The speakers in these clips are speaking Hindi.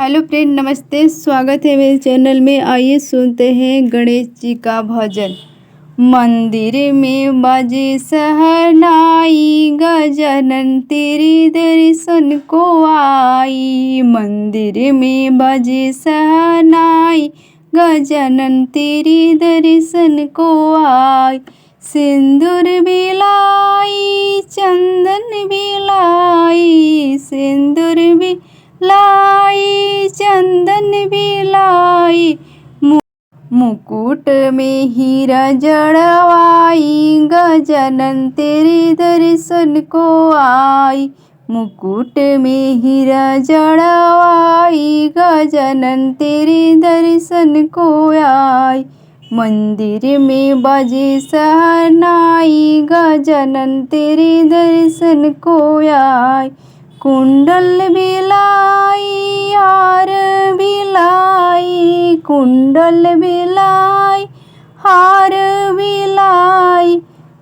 हेलो फ्रेंड, नमस्ते। स्वागत है मेरे चैनल में। आइए सुनते हैं गणेश जी का भजन। मंदिर में बाजे शहनाई, गजानन तेरे दर्शन को आई। मंदिर में बाजे शहनाई, गजानन तेरे दर्शन को आई। सिंदूर बिलाई, चंदन बिलाई, सिंदूर भी लाई, चंदन भी लाई। मुकुट में हीरा जड़वाई, गजानन तेरे दर्शन को आई। मुकुट में हीरा जड़वाई, गजानन तेरे दर्शन को आई। मंदिर में बाजे शहनाई, गजानन तेरे दर्शन को आई। कुंडल बिलाई, हार बिलाई, कुंडल बिलाई, हार बिलाई।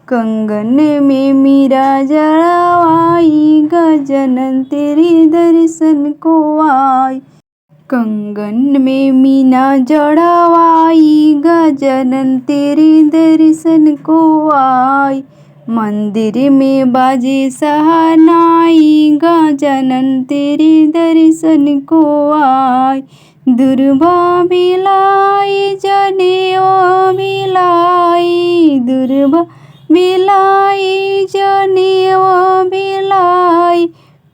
कंगन में मीरा जड़वाई, गजानन तेरे दर्शन को आई। कंगन में मीना जड़वाई, गजानन तेरे दर्शन को आई। मंदिर में बाजे शहनाई, गजानन तेरे दर्शन को आई। दुर्बा बिलाई, जनेऊ बिलाई, दुर्बा बिलाई, जनेऊ बिलाई।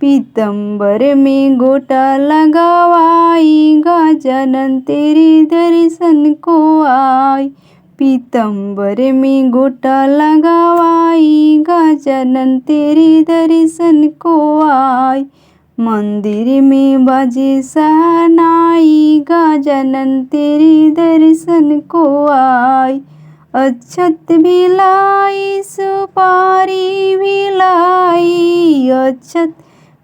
पीतंबर में गोटा लगावाई, गजानन तेरे दर्शन को आई। पीतंबर में गोटा लगावाई, गजानन तेरे दर्शन को आई। मंदिर में बाजे शहनाई, गजानन तेरे दर्शन को आई। अक्षत बिलाई, सुपारी बिलाई, अक्षत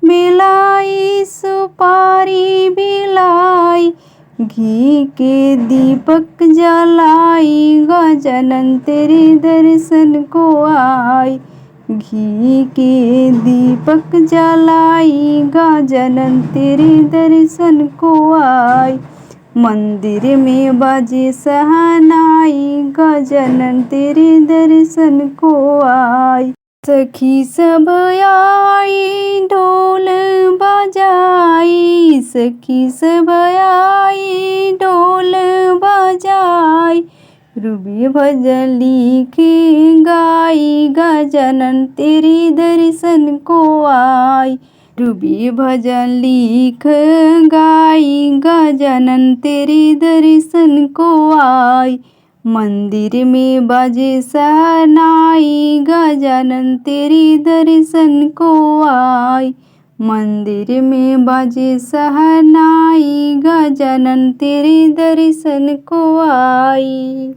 बिलाई, सुपारी बिलाई। घी के दीपक जलाई, गजानन तेरे दर्शन को आई। घी के दीपक जलाई, गजानन तेरे दर्शन को आई। मंदिर में बाजे शहनाई, गजानन तेरे दर्शन को आई। सखी सब आई, ढोल बजाई, सखी सब आई, ढोल बजाई। रूबी भजन लिखी गाई, गजानन तेरे दर्शन को आई। रूबी भजन लिख गाई, गजानन तेरे दर्शन को आई। मंदिर में बाजे शहनाई, गजानन तेरे दर्शन को आई। मंदिर में बाजे शहनाई, गजानन तेरे दर्शन को आई।